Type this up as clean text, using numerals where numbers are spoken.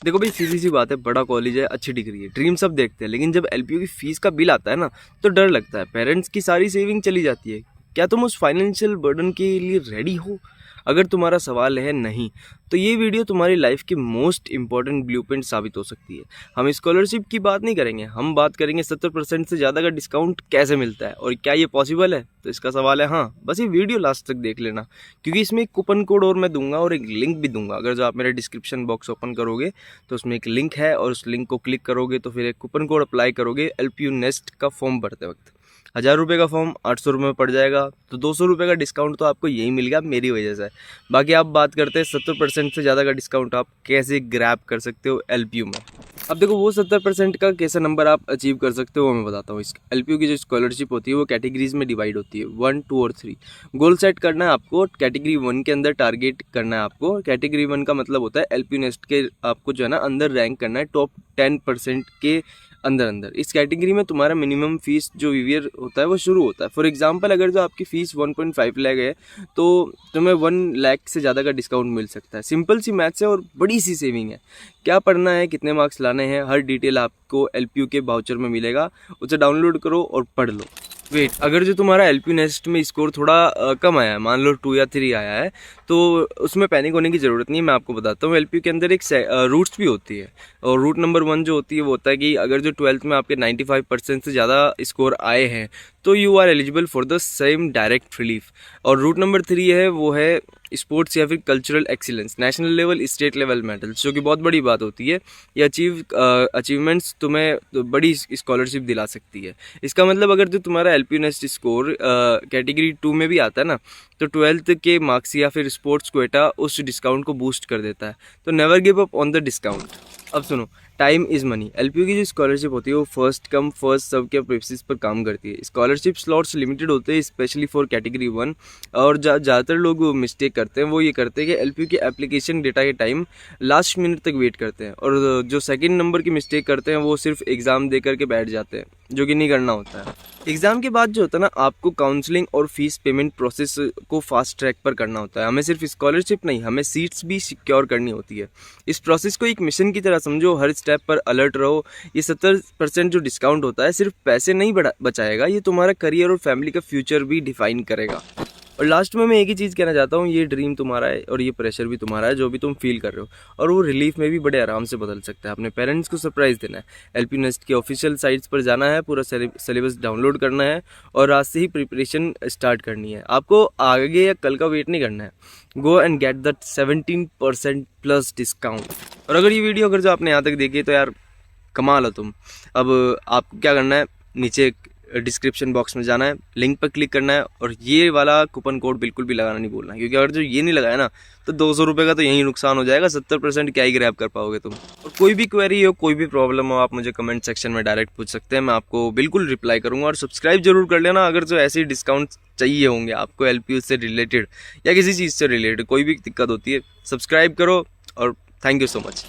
देखो भाई, सीधी सी बात है, बड़ा कॉलेज है, अच्छी डिग्री है, ड्रीम सब देखते हैं, लेकिन जब एलपीयू की फीस का बिल आता है ना, तो डर लगता है। पेरेंट्स की सारी सेविंग चली जाती है। क्या तुम उस फाइनेंशियल बर्डन के लिए रेडी हो? अगर तुम्हारा सवाल है नहीं, तो ये वीडियो तुम्हारी लाइफ की मोस्ट इंपॉर्टेंट ब्लूप्रिंट साबित हो सकती है। हम स्कॉलरशिप की बात नहीं करेंगे, हम बात करेंगे 70% से ज़्यादा का डिस्काउंट कैसे मिलता है और क्या ये पॉसिबल है। तो इसका सवाल है हाँ, बस ये वीडियो लास्ट तक देख लेना, क्योंकि इसमें एक कूपन कोड और मैं दूंगा और एक लिंक भी दूंगा। अगर जो आप मेरा डिस्क्रिप्शन बॉक्स ओपन करोगे तो उसमें एक लिंक है, और उस लिंक को क्लिक करोगे तो फिर एक कूपन कोड अप्लाई करोगे। एलपीयू नेस्ट का फॉर्म भरते वक्त 1000 रुपये का फॉर्म 800 रुपये में पड़ जाएगा, तो 200 रुपये का डिस्काउंट तो आपको यही मिल गया मेरी वजह से। बाकी आप बात करते हैं 70% से ज़्यादा का डिस्काउंट आप कैसे ग्रैब कर सकते हो एलपीयू में। अब देखो, वो 70% का कैसा नंबर आप अचीव कर सकते हो वो मैं बताता हूँ। इस एलपीयू की जो स्कॉलरशिप होती है वो कैटेगरीज में डिवाइड होती है, 1, 2 और 3। गोल सेट करना है आपको, कैटेगरी 1 के अंदर टारगेट करना है आपको। कैटेगरी 1 का मतलब होता है एलपीयू नेस्ट के आपको जो है ना अंदर रैंक करना है, टॉप 10% के अंदर। इस कैटेगरी में तुम्हारा मिनिमम फीस जो वीवीआर होता है वो शुरू होता है। फॉर एग्जांपल, अगर जो आपकी फीस 1.5 लाख है तो तुम्हें 1 लाख से ज़्यादा का डिस्काउंट मिल सकता है। सिंपल सी मैथ्स है और बड़ी सी सेविंग है। क्या पढ़ना है, कितने मार्क्स लाने हैं, हर डिटेल आपको एलपीयू के वाउचर में मिलेगा। उसे डाउनलोड करो और पढ़ लो। वेट, अगर जो तुम्हारा एलपीयू नेस्ट में स्कोर थोड़ा कम आया है, मान लो 2 या 3 आया है, तो उसमें पैनिक होने की ज़रूरत नहीं है। मैं आपको बताता हूँ, एलपीयू के अंदर एक रूट्स भी होती है, और रूट नंबर 1 जो होती है वो होता है कि अगर जो 12th में आपके 95% से ज़्यादा स्कोर आए हैं तो you are eligible for the same direct relief. और रूट नंबर 3 है, वो है स्पोर्ट्स या फिर cultural excellence, national level, state level medals, जो कि बहुत बड़ी बात होती है। ये अचीवमेंट्स तुम्हें बड़ी स्कॉलरशिप दिला सकती है। इसका मतलब अगर जो तुम्हारा एलपीयू नेस्ट स्कोर कैटेगरी 2 में भी आता है ना, तो 12th के मार्क्स या फिर स्पोर्ट्स क्वेटा उस डिस्काउंट को बूस्ट कर देता है। तो never give up on the discount. अब सुनो, टाइम इज़ मनी। एलपीयू की जो स्कॉलरशिप होती है वो फर्स्ट कम फर्स्ट सर्व के बेसिस पर काम करती है। स्कॉलरशिप स्लॉट्स लिमिटेड होते हैं, स्पेशली फॉर कैटेगरी 1। और ज़्यादातर लोग मिस्टेक करते हैं, वो ये करते हैं कि एलपीयू की एप्लीकेशन डेटा के टाइम लास्ट मिनट तक वेट करते हैं, और जो सेकंड नंबर की मिस्टेक करते हैं वो सिर्फ एग्ज़ाम दे करके बैठ जाते हैं, जो कि नहीं करना होता है। एग्ज़ाम के बाद जो होता है ना, आपको काउंसलिंग और फीस पेमेंट प्रोसेस को फास्ट ट्रैक पर करना होता है। हमें सिर्फ स्कॉलरशिप नहीं, हमें सीट्स भी सिक्योर करनी होती है। इस प्रोसेस को एक मिशन की तरह समझो, हर स्टेप पर अलर्ट रहो। ये 70% जो डिस्काउंट होता है सिर्फ पैसे नहीं बचाएगा, ये तुम्हारा करियर और फैमिली का फ्यूचर भी डिफाइन करेगा। और लास्ट में मैं एक ही चीज़ कहना चाहता हूँ, ये ड्रीम तुम्हारा है और ये प्रेशर भी तुम्हारा है जो भी तुम फील कर रहे हो, और वो रिलीफ में भी बड़े आराम से बदल सकता है। अपने पेरेंट्स को सरप्राइज़ देना है, एलपीयू नेस्ट के ऑफिशियल साइट्स पर जाना है, पूरा सिलेबस डाउनलोड करना है और आज से ही प्रिपरेशन स्टार्ट करनी है। आपको आगे या कल का वेट नहीं करना है। Go and get that 17% plus discount. और अगर ये वीडियो अगर जो आपने यहाँ तक देखी तो यार कमाल हो तुम। अब आपको क्या करना है, नीचे डिस्क्रिप्शन बॉक्स में जाना है, लिंक पर क्लिक करना है, और ये वाला कूपन कोड बिल्कुल भी लगाना नहीं भूलना, क्योंकि अगर जो ये नहीं लगाया ना तो 200 रुपये का तो यही नुकसान हो जाएगा। 70% क्या ही ग्रैब कर पाओगे तुम। और कोई भी क्वेरी हो, कोई भी प्रॉब्लम हो, आप मुझे कमेंट सेक्शन में डायरेक्ट पूछ सकते हैं, मैं आपको बिल्कुल रिप्लाई करूंगा। और सब्सक्राइब जरूर कर लेना अगर जो ऐसे डिस्काउंट चाहिए होंगे आपको एलपीयू से रिलेटेड या किसी चीज़ से रिलेटेड, कोई भी दिक्कत होती है सब्सक्राइब करो। और थैंक यू सो मच।